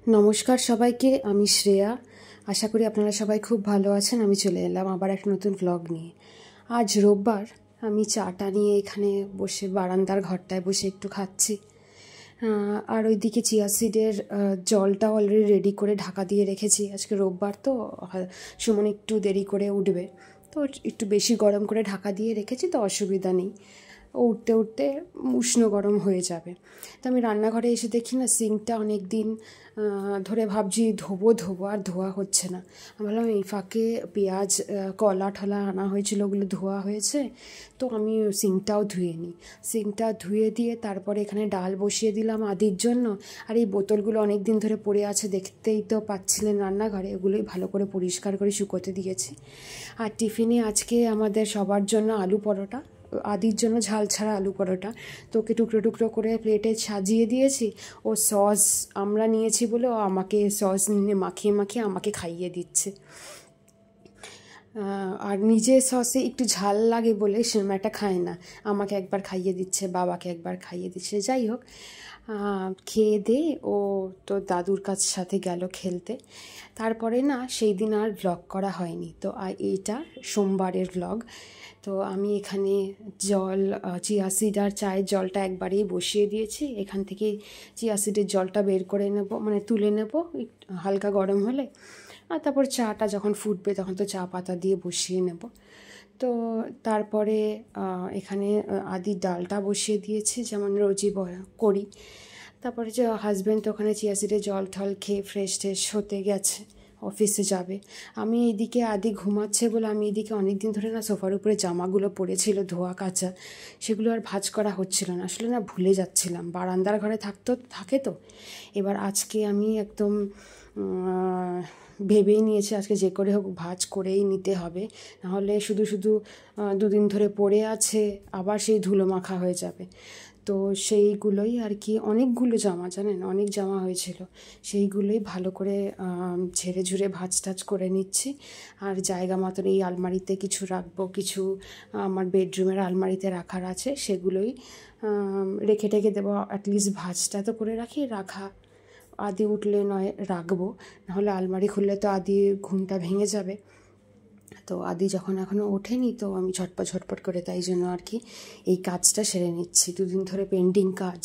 নমস্কার সবাইকে, আমি শ্রেয়া। আশা করি আপনারা সবাই খুব ভালো আছেন। আমি চলে এলাম আবার একটা নতুন ভ্লগ নিয়ে। আজ রোববার, আমি চাটা নিয়ে এখানে বসে বারান্দার ঘরটায় বসে একটু খাচ্ছি। আর ওইদিকে চিয়া সিডের জলটা অলরেডি রেডি করে ঢাকা দিয়ে রেখেছি। আজকে রোববার তো সুমন একটু দেরি করে উঠবে, তো একটু বেশি গরম করে ঢাকা দিয়ে রেখেছি, তো অসুবিধা নেই। উঠতে উঠতে উষ্ণ গরম হয়ে যাবে। তো আমি রান্নাঘরে এসে দেখি না, সিঙ্কটা অনেক দিন ধরে ভাবছি ধোবো আর ধোয়া হচ্ছে না। আমি ভাবলাম এই ফাঁকে পেঁয়াজ কলা ঠলা আনা হয়েছিল, ওগুলো ধোয়া হয়েছে, তো আমি সিঙ্কটাও ধুয়ে নিই। সিঙ্কটা ধুয়ে দিয়ে তারপরে এখানে ডাল বসিয়ে দিলাম আদির জন্য। আর এই বোতলগুলো অনেক দিন ধরে পড়ে আছে, দেখতেই তো পাচ্ছিলেন রান্নাঘরে, ওগুলোই ভালো করে পরিষ্কার করে শুকোতে দিয়েছি। আর টিফিনে আজকে আমাদের সবার জন্য আলু পরোটা, আদির জন্য ঝাল ছাড়া আলু পরোটা। তো ওকে টুকরো টুকরো করে প্লেটে সাজিয়ে দিয়েছি। ও সস আমরা নিয়েছি বলে ও আমাকে সস নিয়ে মাখিয়ে মাখিয়ে আমাকে খাইয়ে দিচ্ছে। আর নিজে সসে একটু ঝাল লাগে বলে সেরকম একটা খায় না, আমাকে একবার খাইয়ে দিচ্ছে, বাবাকে একবার খাইয়ে দিচ্ছে। যাই হোক, খেয়ে দিয়ে ও তো দাদুর সাথে গেল খেলতে। তারপরে না সেই দিন আর ভ্লগ করা হয়নি। তো এইটা সোমবারের ভ্লগ। তো আমি এখানে চিয়া সিড আর চায়ের জলটা একবারেই বসিয়ে দিয়েছি। এখান থেকে চিয়া সিডের জলটা বের করে নেব, মানে তুলে নেব হালকা গরম হলে। আর তারপর চাটা যখন ফুটবে তখন তো চা পাতা দিয়ে বসিয়ে নেব। তো তারপরে এখানে আদির ডালটা বসিয়ে দিয়েছি, যেমন রোজই করি। তারপরে যে হাজব্যান্ড তো ওখানে চিয়া সিডে জল ঠল খেয়ে ফ্রেশ হতে গেছে, অফিসে যাবে। আমি এইদিকে আদি ঘুমাচ্ছে বলে আমি এইদিকে অনেক দিন ধরে না সোফার উপরে জামাগুলো পড়েছিল ধোয়া কাচা, সেগুলো আর ভাঁজ করা হচ্ছিল না। আসলে না ভুলে যাচ্ছিলাম, বারান্দার ঘরে থাকে তো। এবার আজকে আমি একদম ভেবেই নিয়েছি আজকে যে করে হোক ভাঁজ করেই নিতে হবে, নাহলে শুধু শুধু দুদিন ধরে পড়ে আছে, আবার সেই ধুলো মাখা হয়ে যাবে। তো সেইগুলোই আর কি, অনেকগুলো জামা জানেন, অনেক জামা হয়েছিল, সেইগুলোই ভালো করে ঝেড়ে ঝুড়ে ভাঁজ টাজ করে নিচ্ছি। আর জায়গা মতন এই আলমারিতে কিছু রাখবো, কিছু আমার বেডরুমের আলমারিতে রাখার আছে, সেগুলোই রেখে টেখে দেবো। অ্যাটলিস্ট ভাঁজটা তো করে রাখা আদি উঠলে নয় রাখবো, নাহলে আলমারি খুললে তো আদির ঘুমটা ভেঙে যাবে। তো আদি যখন এখনও ওঠেনি, তো আমি ঝটপট করে তাই জন্য আর কি এই কাজটা সেরে নিচ্ছি। দুদিন ধরে পেন্ডিং কাজ,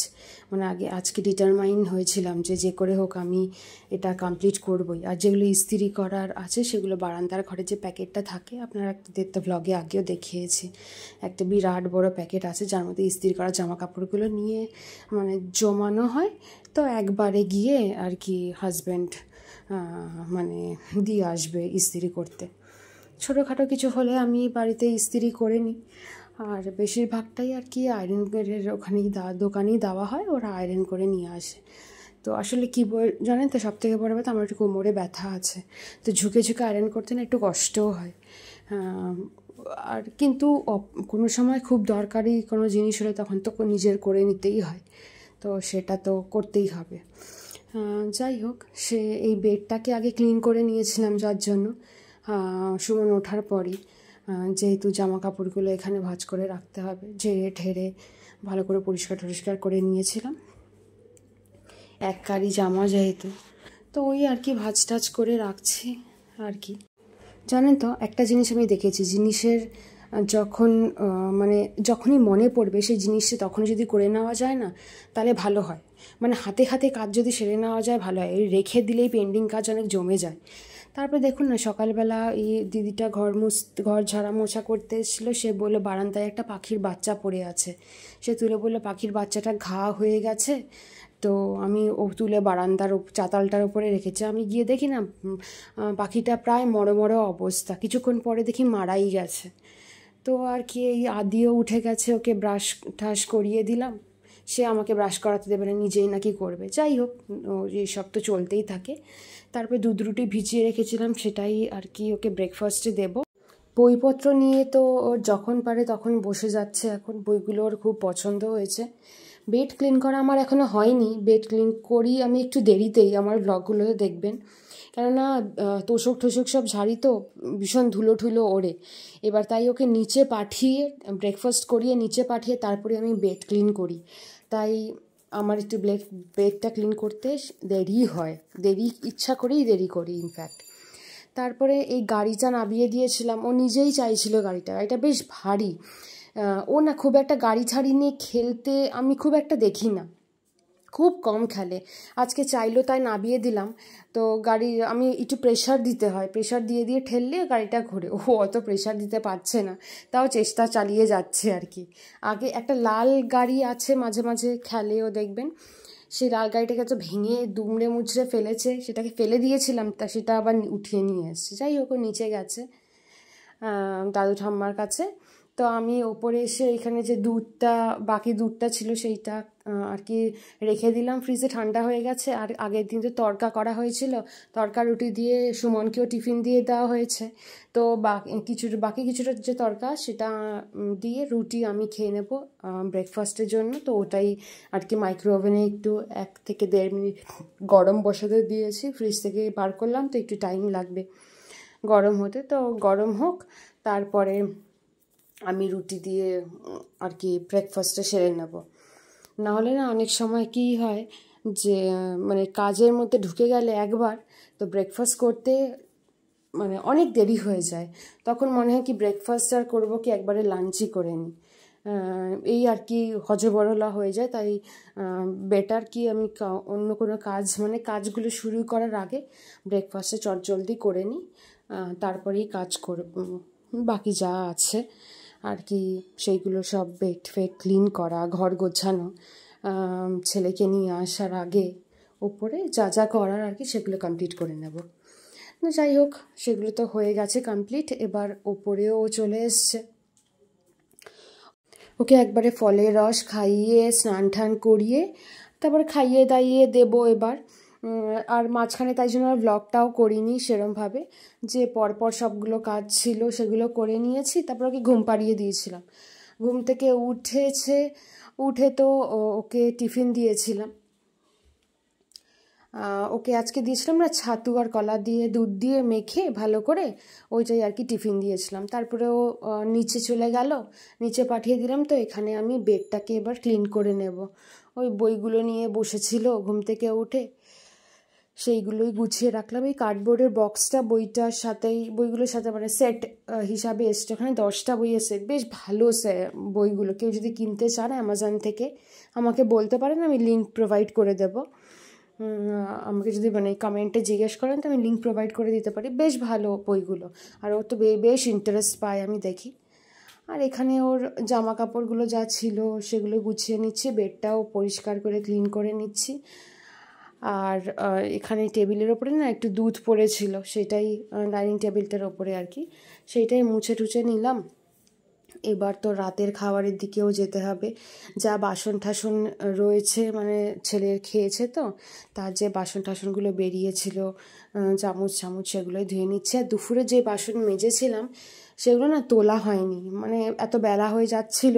মানে আজকে ডিটারমাইন হয়েছিলাম যে করে হোক আমি এটা কমপ্লিট করবই। আর যেগুলো ইস্ত্রি করার আছে সেগুলো বারান্দার ঘরে যে প্যাকেটটা থাকে, আপনারা একটা ভ্লগে আগেও দেখিয়েছি, একটা বিরাট বড় প্যাকেট আছে যার মধ্যে ইস্ত্রি করা জামা কাপড়গুলো নিয়ে মানে জমানো হয়। তো একবারে গিয়ে আর কি হাজব্যান্ড মানে দিয়ে আসবে ইস্ত্রি করতে। ছোটোখাটো কিছু হলে আমি বাড়িতে ইস্ত্রি করে নিই, আর বেশিরভাগটাই আর কি আয়রনের ওখানেই দোকানেই দেওয়া হয়, ওরা আয়রন করে নিয়ে আসে। তো আসলে কী জানেন তো, সবথেকে বড় কথা আমার একটু কোমরে ব্যথা আছে, তো ঝুঁকে আয়রন করতে না একটু কষ্টও হয়। আর কিন্তু কোনো সময় খুব দরকারি কোনো জিনিস হলে তখন তো নিজের করে নিতেই হয়, তো সেটা তো করতেই হবে। যাই হোক, এই বেডটাকে আগে ক্লিন করে নিয়েছিলাম, যার জন্য সুমন ওঠার পরই, যেহেতু জামা কাপড়গুলো এখানে ভাঁজ করে রাখতে হবে, ঝেড়ে ঠেড়ে ভালো করে পরিষ্কার করে নিয়েছিলাম, এক কারি জামা যেহেতু, তো ওই আর কি ভাঁজ টাজ করে রাখছি আর কি। জানেন তো, একটা জিনিস আমি দেখেছি, জিনিসের যখন মানে যখনই মনে পড়বে সেই জিনিসটা তখনই যদি করে নেওয়া যায় না, তাহলে ভালো হয়। মানে হাতে কাজ যদি সেরে নেওয়া যায় ভালো হয়, রেখে দিলেই পেন্ডিং কাজ অনেক জমে যায়। তারপরে দেখুন না, সকালবেলা এই দিদিটা ঘর ঝাড়া মোছা করতে এসেছিলো, সে বললো বারান্দায় একটা পাখির বাচ্চা পড়ে আছে। সে তুলে বললো পাখির বাচ্চাটা ঘা হয়ে গেছে। তো আমি তুলে বারান্দার চাতালটার উপরে রেখেছি। আমি গিয়ে দেখি না, পাখিটা প্রায় মরো অবস্থা, কিছুক্ষণ পরে দেখি মারাই গেছে। তো আর কি এই আদিও উঠে গেছে, ওকে ব্রাশ ঠাশ করিয়ে দিলাম, সে আমাকে ব্রাশ করাতে দেবে না, নিজেই নাকি করবে। যাই হোক, এইসব তো চলতেই থাকে। তারপরে দুধ রুটি ভিজিয়ে রেখেছিলাম, সেটাই আর কি ওকে ব্রেকফাস্টে দেব। বইপত্র নিয়ে তো ওর যখন পারে তখন বসে যাচ্ছে, এখন বইগুলো ওর খুব পছন্দ হয়েছে। বেড ক্লিন করা আমার এখনও হয়নি, বেড ক্লিন করি আমি একটু দেরিতেই, আমার ব্লগগুলোতে দেখবেন, কেননা তোষক সব ঝাড়ি তো ভীষণ ধুলো ওড়ে। এবার তাই ওকে নিচে পাঠিয়ে ব্রেকফাস্ট করিয়ে নিচে পাঠিয়ে তারপরে আমি বেড ক্লিন করি। তাই আমার একটু বেডটা ক্লিন করতে দেরি হয়, ইচ্ছা করেই দেরি করি ইনফ্যাক্ট। তারপরে এই গাড়িটা নামিয়ে দিয়েছিলাম, ও নিজেই চাইছিল গাড়িটা বেশ ভারী। ও না খুব একটা গাড়ি ছাড়ি নিয়ে খেলতে আমি খুব একটা দেখি না, খুব কম খেলে। আজকে চাইলো তাই নামিয়ে দিলাম। তো আমি একটু প্রেশার দিতে হয়, প্রেশার দিয়ে ঠেললে গাড়িটা ঘোরে। ও অত প্রেশার দিতে পারছে না, তাও চেষ্টা চালিয়ে যাচ্ছে আর কি। আগে একটা লাল গাড়ি আছে, মাঝে মাঝে খেলেও দেখবেন, সেই লাল গাড়িটাকে তো ভেঙে দুমড়ে মুচড়ে ফেলেছে, সেটাকে ফেলে দিয়েছিলাম, সেটা আবার উঠিয়ে নিয়ে এসেছে। যাই হোক, নিচে গেছে দাদু ঠাম্মার কাছে। তো আমি ওপরে এসে এখানে যে বাকি দুধটা ছিল সেইটা আর কি রেখে দিলাম ফ্রিজে, ঠান্ডা হয়ে গেছে। আর আগের দিন তো তড়কা করা হয়েছিল, তড়কা রুটি দিয়ে সুমনকেও টিফিন দিয়ে দেওয়া হয়েছে। তো বাকি কিছুটা যে তড়কা সেটা দিয়ে রুটি আমি খেয়ে নেব ব্রেকফাস্টের জন্য। তো ওটাই আর কি মাইক্রো ওভেনে একটু 1 থেকে 1.5 মিনিট গরম বসাতে দিয়েছি, ফ্রিজ থেকে বার করলাম, তো একটু টাইম লাগবে গরম হতে। তো গরম হোক, তারপরে আমি রুটি দিয়ে আর কি ব্রেকফাস্টটা সেরে নেব। নাহলে না অনেক সময় কী হয় যে মানে কাজের মধ্যে ঢুকে গেলে একবার, তো ব্রেকফাস্ট করতে মানে অনেক দেরি হয়ে যায়। তখন মনে হয় কি ব্রেকফাস্ট আর করবো কি, একবারে লাঞ্চই করে নিই, এই আর কি হজবরলা হয়ে যায়। তাই বেটার কি আমি অন্য কোনো কাজ মানে কাজগুলো শুরু করার আগে ব্রেকফাস্টে চটজলদি করে নিই, তারপরেই কাজ করব বাকি যা আছে আর কি। সেইগুলো সব বেড ফেড ক্লিন করা, ঘর গোছানো, ছেলেকে নিয়ে আসার আগে ওপরে যা যা করার আর কি সেগুলো কমপ্লিট করে নেব। যাই হোক, সেগুলো তো হয়ে গেছে কমপ্লিট। এবার ওপরেও চলে এসছে, ওকে একবারে ফলের রস খাইয়ে স্নান টান করিয়ে তারপরে খাইয়ে দাইয়ে দেবো এবার। আর মাঝখানে তাই জন্য আর ব্লগটাও করিনি সেরমভাবে, যে পরপর সবগুলো কাজ ছিল সেগুলো করে নিয়েছি। তারপর ওকে ঘুম পাড়িয়ে দিয়েছিলাম, ঘুম থেকে উঠে তো ওকে টিফিন দিয়েছিলাম। ওকে আজকে দিয়েছিলাম না ছাতু আর কলা দিয়ে দুধ দিয়ে মেখে ভালো করে, ওইটাই আর কি টিফিন দিয়েছিলাম। তারপরে ও নিচে চলে গেল, নিচে পাঠিয়ে দিলাম। তো এখানে আমি বেডটাকে এবার ক্লিন করে নেব। ওই বইগুলো নিয়ে বসেছিল ঘুম থেকে উঠে, সেইগুলোই গুছিয়ে রাখলাম। এই কার্ডবোর্ডের বক্সটা বইগুলোর সাথে মানে সেট হিসাবে এসছে, ওখানে 10টা বই এসে, বেশ ভালো বইগুলো। কেউ যদি কিনতে চান অ্যামাজন থেকে আমাকে বলতে পারেন, আমি লিঙ্ক প্রোভাইড করে দেবো। আমাকে যদি মানে কমেন্টে জিজ্ঞেস করেন তো আমি লিঙ্ক প্রোভাইড করে দিতে পারি। বেশ ভালো বইগুলো, আর ও তো বেশ ইন্টারেস্ট পায় আমি দেখি। আর এখানে ওর জামা কাপড়গুলো যা ছিল সেগুলো গুছিয়ে নিচ্ছি, বেডটাও পরিষ্কার করে ক্লিন করে নিচ্ছি। আর এখানে টেবিলের ওপরে না একটু দুধ পড়েছিল, সেটাই ডাইনিং টেবিলটার ওপরে আর কি, সেইটাই মুছে টুছে নিলাম। এবার তো রাতের খাবারের দিকেও যেতে হবে। যা বাসন টাসন রয়েছে মানে ছেলের খেয়েছে, তো তার যে বাসন টাসনগুলো বেরিয়েছিল চামচ সেগুলোই ধুয়ে নিচ্ছে। আর দুপুরে যে বাসন মেজেছিলাম সেগুলো না তোলা হয়নি, মানে এত বেলা হয়ে যাচ্ছিল,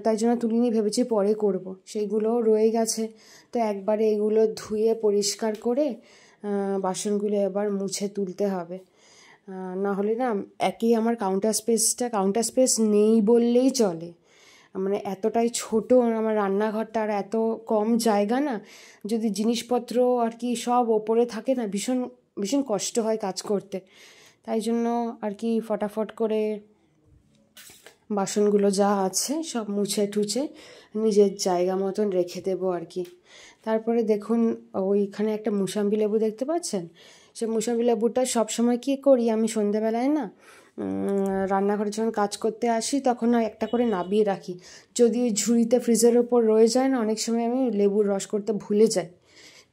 তাই জন্য তুলিনি, ভেবেছি পরে করব। সেইগুলোও রয়ে গেছে। তো একবারে এগুলো ধুয়ে পরিষ্কার করে বাসনগুলো এবার মুছে তুলতে হবে। না হলে না একই আমার কাউন্টার স্পেস নেই বললেই চলে, মানে এতটাই ছোট আমার রান্নাঘরটা, আর এত কম জায়গা না, যদি জিনিসপত্র আর কি সব ওপরে থাকে না ভীষণ ভীষণ কষ্ট হয় কাজ করতে। তাই জন্য আর কি ফটাফট করে বাসনগুলো যা আছে সব মুছে টুছে নিজের জায়গা মতন রেখে দেবো আর কি। তারপরে দেখুন ওইখানে একটা মুসাম্বি লেবু দেখতে পাচ্ছেন, সে মুসাম্বি লেবুটা সবসময় কী করি আমি সন্ধেবেলায় না রান্নাঘরে যখন কাজ করতে আসি তখন একটা করে নাবিয়ে রাখি। যদি ওই ঝুড়িতে ফ্রিজের ওপর রয়ে যায় না, অনেক সময় আমি লেবুর রস করতে ভুলে যাই।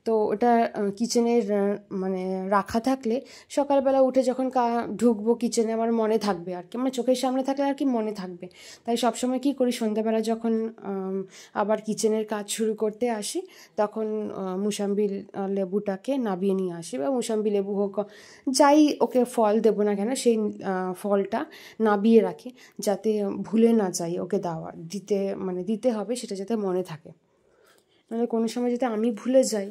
তো ওটা কিচেনের মানে রাখা থাকলে সকালবেলা উঠে যখন ঢুকবো কিচেনে আমার মনে থাকবে আর কি, আমার চোখের সামনে থাকলে আর কি মনে থাকবে। তাই সবসময় কী করি, সন্ধ্যাবেলা যখন আবার কিচেনের কাজ শুরু করতে আসি তখন মুসাম্বি লেবুটাকে নাবিয়ে নিয়ে আসি, বা মুসাম্বি লেবু হোক যাই ওকে ফল দেবো না কেন, সেই ফলটা নাবিয়ে রাখি যাতে ভুলে না যাই ওকে দিতে হবে, সেটা যাতে মনে থাকে। মানে কোনো সময় যদি আমি ভুলে যাই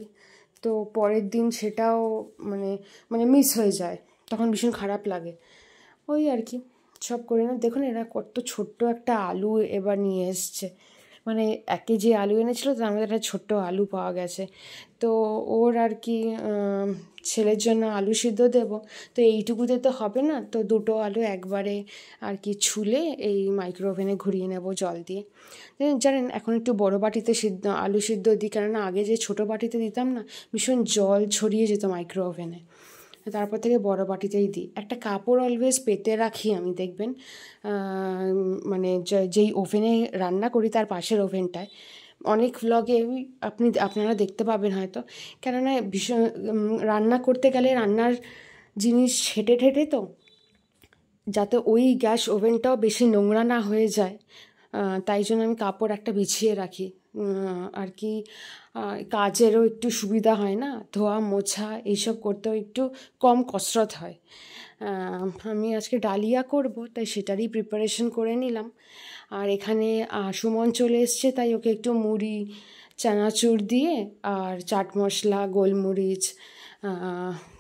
তো পরের দিন সেটাও মানে মিস হয়ে যায়, তখন ভীষণ খারাপ লাগে। ওই আর কি সব করে না। দেখুন এরা কত ছোট্ট একটা আলু এবার নিয়ে এসছে, মানে 1 কেজি আলু এনেছিল, তো আমাদের একটা ছোট্ট আলু পাওয়া গেছে। তো ওর আর কি ছেলের জন্য আলু সিদ্ধ দেবো, তো এইটুকুতে তো হবে না, তো 2টো আলু একবারে আর কি ছুলে এই মাইক্রো ওভেনে ঘুরিয়ে নেব জল দিয়ে। জানেন এখন একটু বড় বাটিতে আলু সিদ্ধ দিই, কেননা আগে যে ছোটো বাটিতে দিতাম না, ভীষণ জল ছড়িয়ে যেত মাইক্রো ওভেনে। তারপর থেকে বড় বাটিতেই দিই। একটা কাপড় অলওয়েজ পেতে রাখি আমি, দেখবেন মানে যেই ওভেনে রান্না করি তার পাশের ওভেনটায়। অনেক ভ্লগে আপনারা দেখতে পাবেন হয়তো, কেননা ভীষণ রান্না করতে গেলে রান্নার জিনিস ছেটে ঠেটে, তো যাতে ওই গ্যাস ওভেনটাও বেশি নোংরা না হয়ে যায়, তাই জন্য আমি কাপড় একটা বিছিয়ে রাখি। আর কি কাজেরও একটু সুবিধা হয় না, ধোয়া মোছা এইসব করতেও একটু কম কসরত হয়। আমি আজকে ডালিয়া করব, তাই সেটারই প্রিপারেশন করে নিলাম। আর এখানে সুমন চলে এসছে, তাই ওকে একটু মুড়ি চানাচুর দিয়ে আর চাট মশলা গোলমরিচ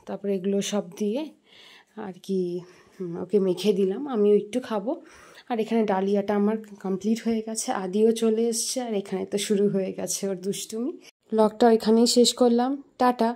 তারপরে এগুলো সব দিয়ে আর কি ওকে মেখে দিলাম, আমিও একটু খাবো। আর এখানে ডালিয়াটা আমার কমপ্লিট হয়ে গেছে, আদিও চলে এসছে, আর এখানে তো শুরু হয়ে গেছে ওর দুষ্টুমি। ব্লগটা এখানেই শেষ করলাম, টাটা।